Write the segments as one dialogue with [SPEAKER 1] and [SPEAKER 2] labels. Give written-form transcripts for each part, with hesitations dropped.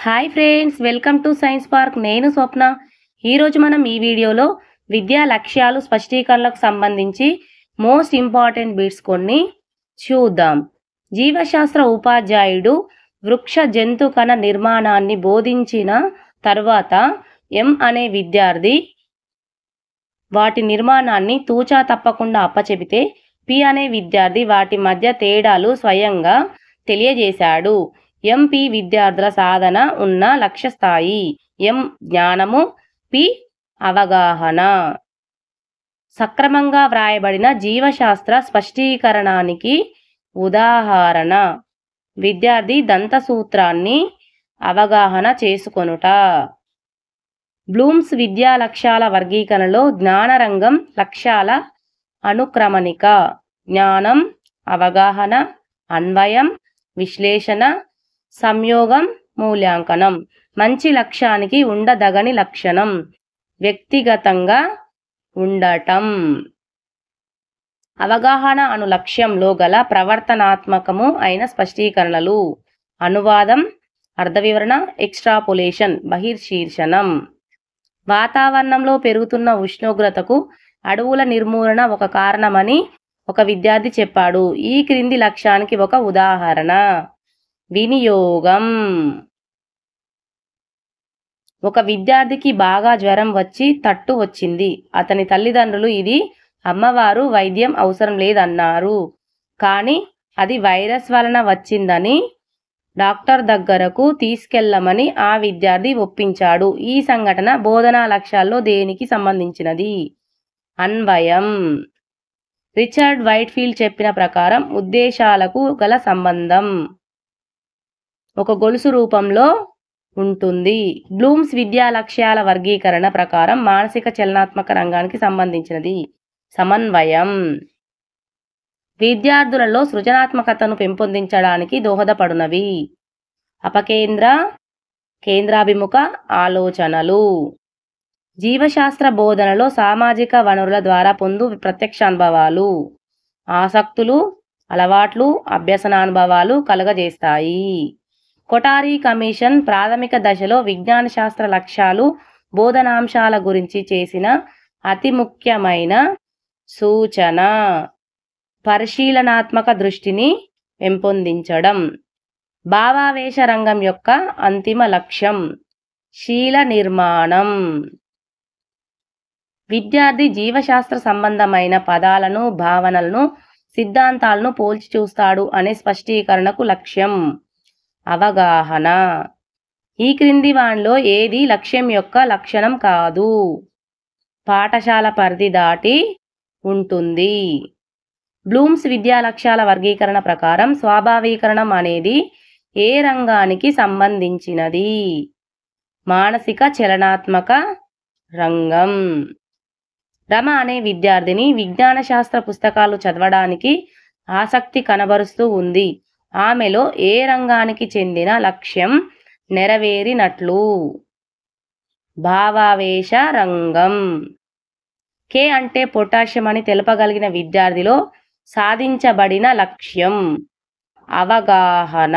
[SPEAKER 1] Hi friends, welcome to science park. నేను స్వప్న. ఈరోజు మనం ఈ వీడియోలో విద్యా లక్ష్యాలు స్పష్టీకరణలకు సంబంధించి మోస్ట్ ఇంపార్టెంట్ బిట్స్ కొన్ని చూద్దాం. జీవశాస్త్ర ఉపాధ్యాయుడు వృక్ష జంతు కణ నిర్మాణాన్ని బోధించిన తర్వాత ఎం అనే విద్యార్థి వాటి నిర్మాణాన్ని తూచా తప్పకుండా అప్పచెబితే పి అనే విద్యార్థి వాటి మధ్య తేడాలు స్వయంగా తెలియజేశాడు. ఎంపీ విద్యార్థుల సాధన ఉన్న లక్ష్య స్థాయి. ఎం జ్ఞానము, పి అవగాహన. సక్రమంగా వ్రాయబడిన జీవశాస్త్ర స్పష్టీకరణానికి ఉదాహరణ: విద్యార్థి దంతసూత్రాన్ని అవగాహన చేసుకొనుట. బ్లూమ్స్ విద్యా లక్ష్యాల వర్గీకరణలో జ్ఞానరంగం లక్ష్యాల అనుక్రమణిక: జ్ఞానం, అవగాహన, అన్వయం, విశ్లేషణ, సంయోగం, మూల్యాంకనం. మంచి లక్ష్యానికి ఉండదగని లక్షణం: వ్యక్తిగతంగా ఉండటం. అవగాహన అను లక్ష్యంలో గల ప్రవర్తనాత్మకము అయిన స్పష్టీకరణలు: అనువాదం, అర్థవివరణ, ఎక్స్ట్రాపోలేషన్, బహిర్శీర్షణం. వాతావరణంలో పెరుగుతున్న ఉష్ణోగ్రతకు అడవుల నిర్మూలన ఒక కారణమని ఒక విద్యార్థి చెప్పాడు. ఈ క్రింది లక్ష్యానికి ఒక ఉదాహరణ: వినియోగం. ఒక విద్యార్థికి బాగా జ్వరం వచ్చి తట్టు వచ్చింది. అతని తల్లిదండ్రులు ఇది అమ్మవారు, వైద్యం అవసరం లేదన్నారు. కానీ అది వైరస్ వలన వచ్చిందని డాక్టర్ దగ్గరకు తీసుకెళ్లమని ఆ విద్యార్థి ఒప్పించాడు. ఈ సంఘటన బోధనా లక్ష్యాల్లో దేనికి సంబంధించినది? అన్వయం. రిచర్డ్ వైట్ఫీల్డ్ చెప్పిన ప్రకారం ఉద్దేశాలకు గల సంబంధం ఒక గొలుసు రూపంలో ఉంటుంది. బ్లూమ్స్ విద్యా లక్ష్యాల వర్గీకరణ ప్రకారం మానసిక చలనాత్మక రంగానికి సంబంధించినది. సమన్వయం. విద్యార్థులలో సృజనాత్మకతను పెంపొందించడానికి దోహదపడునవి. అపకేంద్ర, కేంద్రాభిముఖ ఆలోచనలు. జీవశాస్త్ర బోధనలో సామాజిక వనరుల ద్వారా పొందు ప్రత్యక్షానుభవాలు, ఆసక్తులు, అలవాట్లు, అభ్యసనానుభవాలు కలుగజేస్తాయి. కొఠారి కమిషన్ ప్రాథమిక దశలో విజ్ఞాన శాస్త్ర లక్ష్యాలు, బోధనాంశాల గురించి చేసిన అతి ముఖ్యమైన సూచన పరిశీలనాత్మక దృష్టిని పెంపొందించడం. భావావేశ రంగం యొక్క అంతిమ లక్ష్యం శీల నిర్మాణం. విద్యార్థి జీవశాస్త్ర సంబంధమైన పదాలను, భావనలను, సిద్ధాంతాలను పోల్చి చూస్తాడు అనే స్పష్టీకరణకు లక్ష్యం అవగాహన. ఈ క్రింది వానిలో ఏది లక్ష్యం యొక్క లక్షణం కాదు? పాఠశాల పరిధి దాటి ఉంటుంది. బ్లూమ్స్ విద్యా లక్ష్యాల వర్గీకరణ ప్రకారం స్వాభావీకరణం అనేది ఏ రంగానికి సంబంధించినది? మానసిక చలనాత్మక రంగం. రమ అనే విద్యార్థిని విజ్ఞాన శాస్త్ర పుస్తకాలు చదవడానికి ఆసక్తి కనబరుస్తూ ఉంది. ఆమెలో ఏ రంగానికి చెందిన లక్ష్యం నెరవేరినట్లు? భావావేశ రంగం. కే అంటే పొటాషియం అని తెలపగలిగిన విద్యార్థిలో సాధించబడిన లక్ష్యం అవగాహన.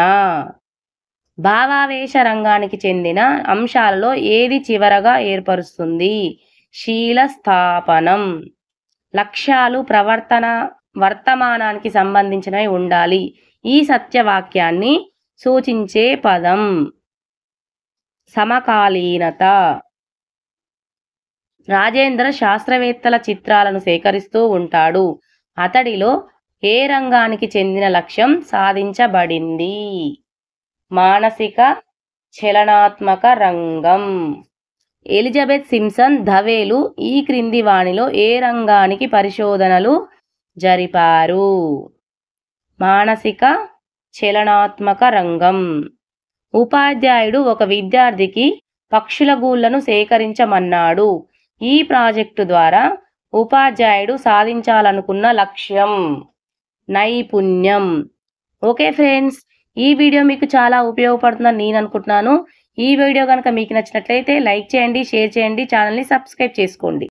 [SPEAKER 1] భావావేశ రంగానికి చెందిన అంశాలలో ఏది చివరగా ఏర్పరుస్తుంది? శీల స్థాపనం. లక్ష్యాలు వర్తమానానికి సంబంధించినవి ఉండాలి. ఈ సత్యవాక్యాన్ని సూచించే పదం సమకాలీనత. రాజేంద్ర శాస్త్రవేత్తల చిత్రాలను సేకరిస్తూ ఉంటాడు. అతడిలో ఏ రంగానికి చెందిన లక్ష్యం సాధించబడింది? మానసిక చలనాత్మక రంగం. ఎలిజబెత్ సింప్సన్, దవేలు ఈ క్రింది వానిలో ఏ రంగానికి పరిశోధనలు జరిపారు? మానసిక చలనాత్మక రంగం. ఉపాధ్యాయుడు ఒక విద్యార్థికి పక్షుల గూళ్లను సేకరించమన్నాడు. ఈ ప్రాజెక్టు ద్వారా ఉపాధ్యాయుడు సాధించాలనుకున్న లక్ష్యం నైపుణ్యం. ఓకే ఫ్రెండ్స్, ఈ వీడియో మీకు చాలా ఉపయోగపడుతుందని నేను అనుకుంటున్నాను. ఈ వీడియో కనుక మీకు నచ్చినట్లయితే లైక్ చేయండి, షేర్ చేయండి, ఛానల్ని సబ్స్క్రైబ్ చేసుకోండి.